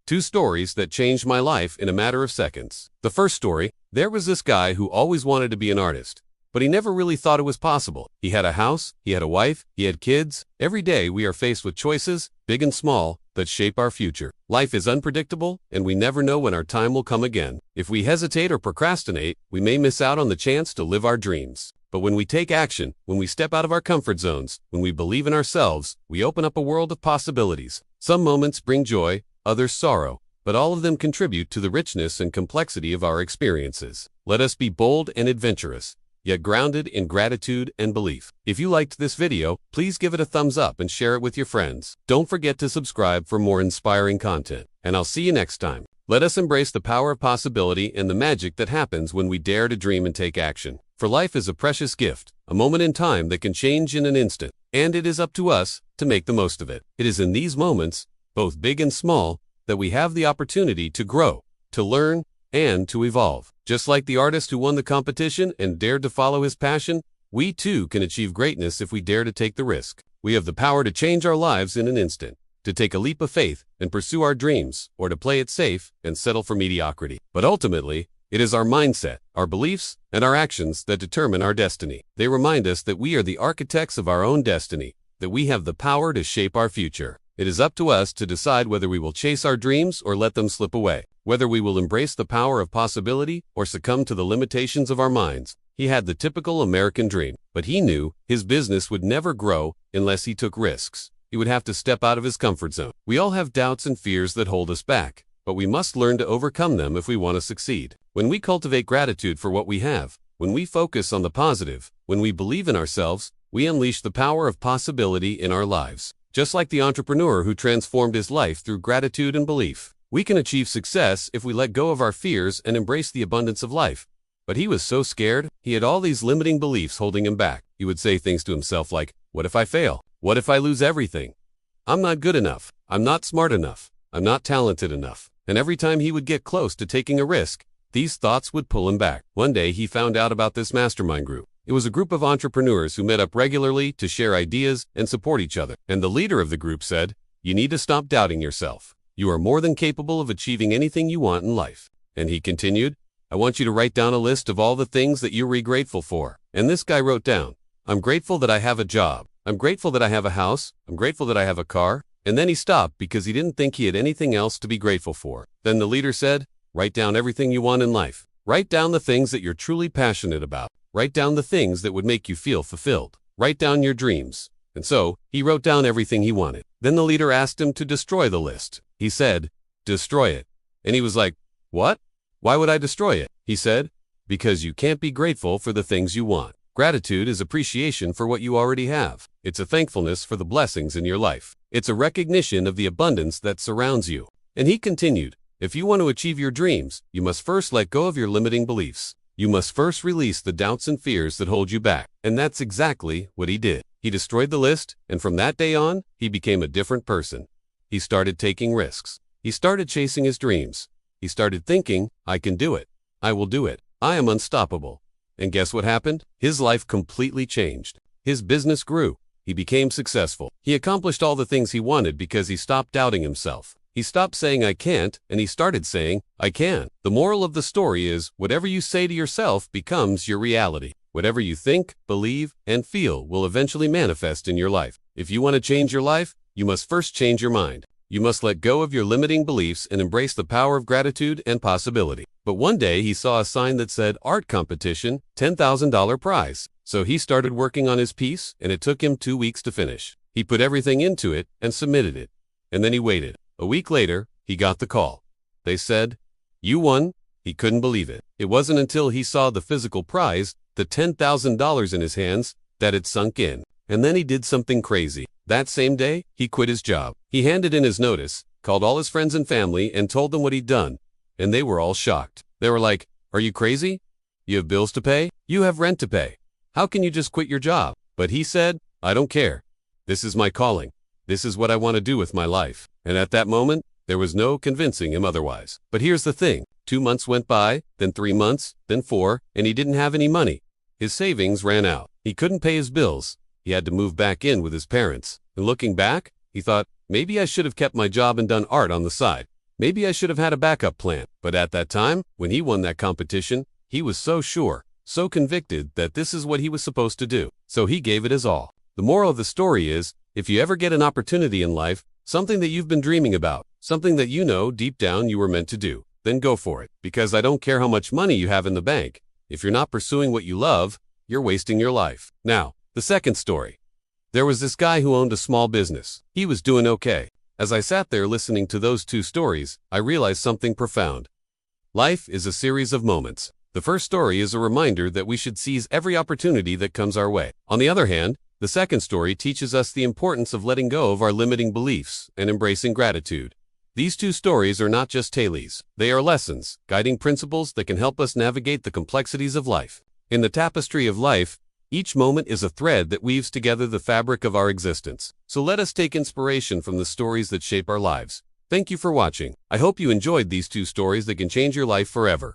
Two stories that changed my life in a matter of seconds. The first story, there was this guy who always wanted to be an artist, but he never really thought it was possible. He had a house, he had a wife, he had kids. Every day we are faced with choices, big and small, that shape our future. Life is unpredictable, and we never know when our time will come again. If we hesitate or procrastinate, we may miss out on the chance to live our dreams. But when we take action, when we step out of our comfort zones, when we believe in ourselves, we open up a world of possibilities. Some moments bring joy, others sorrow, but all of them contribute to the richness and complexity of our experiences. Let us be bold and adventurous, yet grounded in gratitude and belief. If you liked this video, please give it a thumbs up and share it with your friends. Don't forget to subscribe for more inspiring content, and I'll see you next time. Let us embrace the power of possibility and the magic that happens when we dare to dream and take action. For life is a precious gift, a moment in time that can change in an instant, and it is up to us to make the most of it. It is in these moments, both big and small, that we have the opportunity to grow, to learn, and to evolve. Just like the artist who won the competition and dared to follow his passion, we too can achieve greatness if we dare to take the risk. We have the power to change our lives in an instant, to take a leap of faith and pursue our dreams, or to play it safe and settle for mediocrity. But ultimately, it is our mindset, our beliefs, and our actions that determine our destiny. They remind us that we are the architects of our own destiny, that we have the power to shape our future. It is up to us to decide whether we will chase our dreams or let them slip away, whether we will embrace the power of possibility or succumb to the limitations of our minds. He had the typical American dream, but he knew his business would never grow unless he took risks. He would have to step out of his comfort zone. We all have doubts and fears that hold us back, but we must learn to overcome them if we want to succeed. When we cultivate gratitude for what we have, when we focus on the positive, when we believe in ourselves, we unleash the power of possibility in our lives. Just like the entrepreneur who transformed his life through gratitude and belief. We can achieve success if we let go of our fears and embrace the abundance of life. But he was so scared, he had all these limiting beliefs holding him back. He would say things to himself like, what if I fail? What if I lose everything? I'm not good enough. I'm not smart enough. I'm not talented enough. And every time he would get close to taking a risk, these thoughts would pull him back. One day he found out about this mastermind group. It was a group of entrepreneurs who met up regularly to share ideas and support each other. And the leader of the group said, you need to stop doubting yourself. You are more than capable of achieving anything you want in life. And he continued, I want you to write down a list of all the things that you're grateful for. And this guy wrote down, I'm grateful that I have a job. I'm grateful that I have a house. I'm grateful that I have a car. And then he stopped because he didn't think he had anything else to be grateful for. Then the leader said, write down everything you want in life. Write down the things that you're truly passionate about. Write down the things that would make you feel fulfilled. Write down your dreams. And so, he wrote down everything he wanted. Then the leader asked him to destroy the list. He said, destroy it. And he was like, what? Why would I destroy it? He said, because you can't be grateful for the things you want. Gratitude is appreciation for what you already have. It's a thankfulness for the blessings in your life. It's a recognition of the abundance that surrounds you. And he continued, if you want to achieve your dreams, you must first let go of your limiting beliefs. You must first release the doubts and fears that hold you back. And that's exactly what he did. He destroyed the list, and from that day on, he became a different person. He started taking risks. He started chasing his dreams. He started thinking, I can do it. I will do it. I am unstoppable. And guess what happened? His life completely changed. His business grew. He became successful. He accomplished all the things he wanted because he stopped doubting himself. He stopped saying I can't, and he started saying, I can. The moral of the story is, whatever you say to yourself becomes your reality. Whatever you think, believe, and feel will eventually manifest in your life. If you want to change your life, you must first change your mind. You must let go of your limiting beliefs and embrace the power of gratitude and possibility. But one day he saw a sign that said, art competition, $10,000 prize. So he started working on his piece, and it took him 2 weeks to finish. He put everything into it and submitted it. And then he waited. A week later, he got the call. They said, you won. He couldn't believe it. It wasn't until he saw the physical prize, the $10,000 in his hands, that it sunk in. And then he did something crazy. That same day, he quit his job. He handed in his notice, called all his friends and family, and told them what he'd done. And they were all shocked. They were like, are you crazy? You have bills to pay? You have rent to pay. How can you just quit your job? But he said, I don't care. This is my calling. This is what I want to do with my life. And at that moment, there was no convincing him otherwise. But here's the thing. 2 months went by, then 3 months, then 4, and he didn't have any money. His savings ran out. He couldn't pay his bills. He had to move back in with his parents. And looking back, he thought, maybe I should have kept my job and done art on the side. Maybe I should have had a backup plan. But at that time, when he won that competition, he was so sure, so convicted that this is what he was supposed to do. So he gave it his all. The moral of the story is, if you ever get an opportunity in life, something that you've been dreaming about, something that you know deep down you were meant to do, then go for it. Because I don't care how much money you have in the bank. If you're not pursuing what you love, you're wasting your life. Now, the second story. There was this guy who owned a small business. He was doing okay. As I sat there listening to those two stories, I realized something profound. Life is a series of moments. The first story is a reminder that we should seize every opportunity that comes our way. On the other hand, the second story teaches us the importance of letting go of our limiting beliefs and embracing gratitude. These two stories are not just tales. They are lessons, guiding principles that can help us navigate the complexities of life. In the tapestry of life, each moment is a thread that weaves together the fabric of our existence. So let us take inspiration from the stories that shape our lives. Thank you for watching. I hope you enjoyed these two stories that can change your life forever.